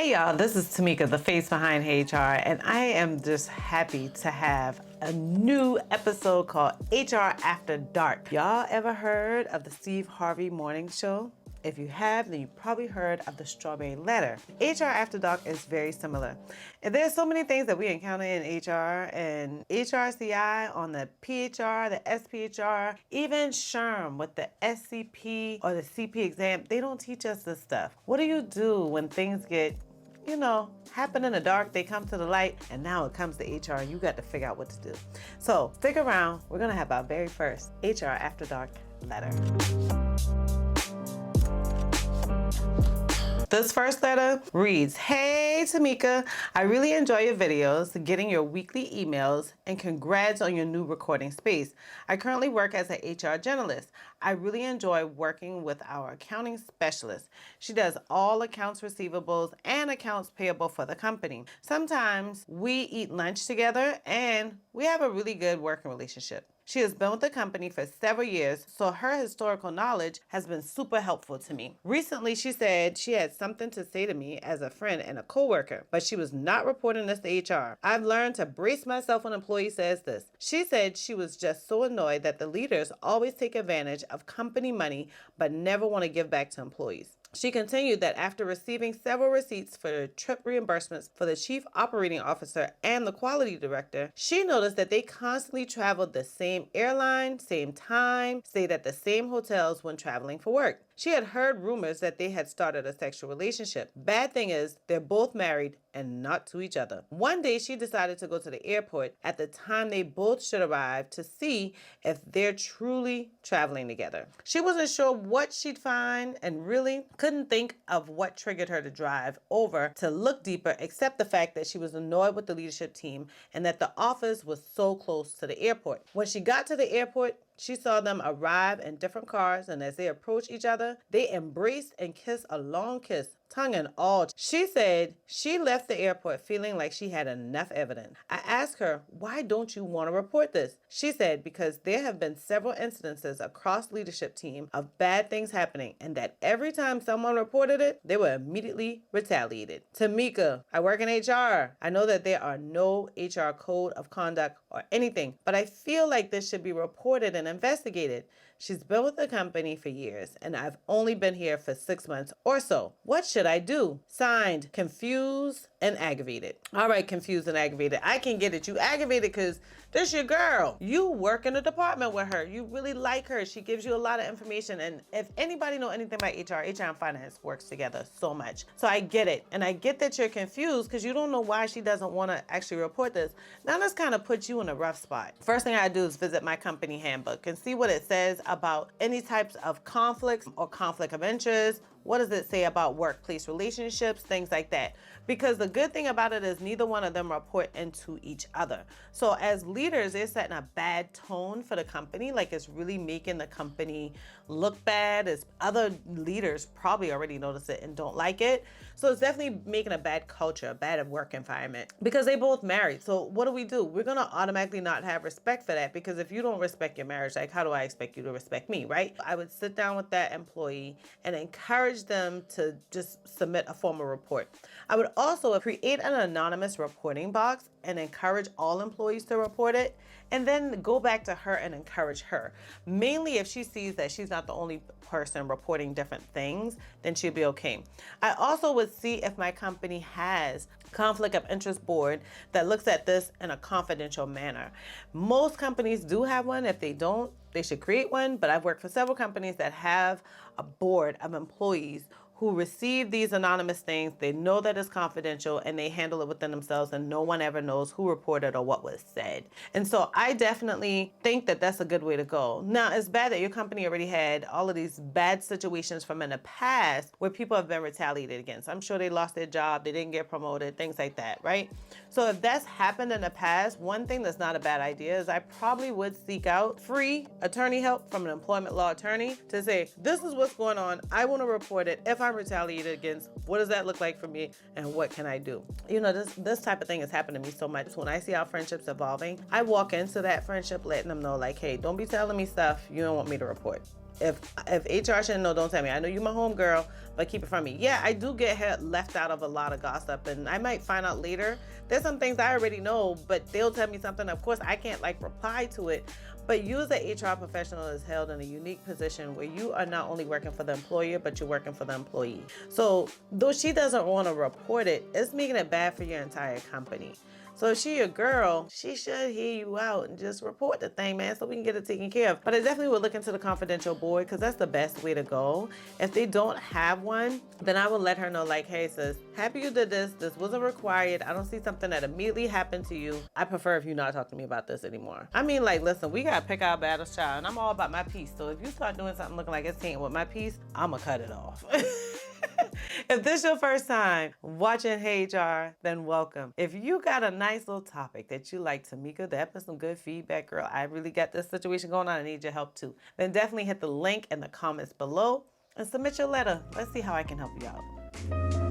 Hey y'all, this is Timeka, the face behind HR, and I am just happy to have a new episode called HR After Dark. Y'all ever heard of the Steve Harvey morning show? If you have, then you probably heard of the Strawberry Letter. HR After Dark is very similar. And there's so many things that we encounter in HR and HRCI on the PHR, the SPHR, even SHRM with the SCP or the CP exam. They don't teach us this stuff. What do you do when things get happen in the dark, they come to the light, and now it comes to HR and you got to figure out what to do. So stick around, we're gonna have our very first HR After Dark letter. This first letter reads, "Hey Timeka, I really enjoy your videos, getting your weekly emails, and congrats on your new recording space. I currently work as an HR Generalist. I really enjoy working with our accounting specialist. She does all accounts receivables and accounts payable for the company. Sometimes we eat lunch together and we have a really good working relationship. She has been with the company for several years, so her historical knowledge has been super helpful to me. Recently, she said she had something to say to me as a friend and a coworker, but she was not reporting this to HR. I've learned to brace myself when an employee says this. She said she was just so annoyed that the leaders always take advantage of company money but never want to give back to employees. She continued that after receiving several receipts for trip reimbursements for the chief operating officer and the quality director, she noticed that they constantly traveled the same airline, same time, stayed at the same hotels when traveling for work. She had heard rumors that they had started a sexual relationship. Bad thing is, they're both married and not to each other. One day, she decided to go to the airport at the time they both should arrive to see if they're truly traveling together. She wasn't sure what she'd find and really couldn't think of what triggered her to drive over to look deeper, except the fact that she was annoyed with the leadership team and that the office was so close to the airport. When she got to the airport, she saw them arrive in different cars, and as they approached each other, they embraced and kissed a long kiss, tongue and all. She said she left the airport feeling like she had enough evidence. I asked her, why don't you want to report this? She said, because there have been several incidences across leadership team of bad things happening, and that every time someone reported it, they were immediately retaliated. Timeka, I work in HR. I know that there are no HR code of conduct or anything, but I feel like this should be reported and investigated. She's been with the company for years, and I've only been here for 6 months or so. What should I do? Signed, confused and aggravated." All right, confused and aggravated. I can get it. You aggravated because this your girl. You work in a department with her. You really like her. She gives you a lot of information. And if anybody know anything about HR and finance works together so much. So I get it. And I get that you're confused because you don't know why she doesn't want to actually report this. Now this kind of puts you in a rough spot. First thing I do is visit my company handbook and see what it says about any types of conflicts or conflict of interest. What does it say about workplace relationships, things like that? Because the good thing about it is neither one of them report into each other. So as leaders, they're setting a bad tone for the company, like it's really making the company look bad, as other leaders probably already notice it and don't like it. So it's definitely making a bad culture, a bad work environment, because they both married. So what do? We're gonna automatically not have respect for that, because if you don't respect your marriage, like how do I expect you to respect me, right? I would sit down with that employee and encourage them to just submit a formal report. I would also create an anonymous reporting box and encourage all employees to report it, and then go back to her and encourage her. Mainly if she sees that she's not the only person reporting different things, then she'll be okay. I also would see if my company has conflict of interest board that looks at this in a confidential manner. Most companies do have one. If they don't, they should create one, but I've worked for several companies that have a board of employees who receive these anonymous things. They know that it's confidential and they handle it within themselves, and no one ever knows who reported or what was said. And so I definitely think that that's a good way to go. Now, it's bad that your company already had all of these bad situations from in the past where people have been retaliated against. I'm sure they lost their job, they didn't get promoted, things like that, right? So if that's happened in the past, one thing that's not a bad idea is I probably would seek out free attorney help from an employment law attorney to say, this is what's going on. I want to report it. If I'm retaliated against, what does that look like for me and what can I do? This type of thing has happened to me so much. When I see our friendships evolving, I walk into that friendship letting them know like, hey, don't be telling me stuff you don't want me to report. If HR shouldn't know, don't tell me. I know you my homegirl, but keep it from me. Yeah, I do get left out of a lot of gossip, and I might find out later. There's some things I already know, but they'll tell me something. Of course, I can't like reply to it. But you as an HR professional is held in a unique position where you are not only working for the employer, but you're working for the employee. So though she doesn't want to report it, it's making it bad for your entire company. So if she a girl, she should hear you out and just report the thing, man, so we can get it taken care of. But I definitely would look into the confidential board because that's the best way to go. If they don't have one, then I will let her know, like, hey, sis, happy you did this. This wasn't required. I don't see something that immediately happened to you. I prefer if you not talk to me about this anymore. I mean, like, listen, we got to pick our battles, child, and I'm all about my peace. So if you start doing something looking like it's tainted with my peace, I'm going to cut it off. If this is your first time watching Heyyy HR, then welcome. If you got a nice little topic that you like, Timeka, that was some good feedback, girl. I really got this situation going on. I need your help too. Then definitely hit the link in the comments below and submit your letter. Let's see how I can help you out.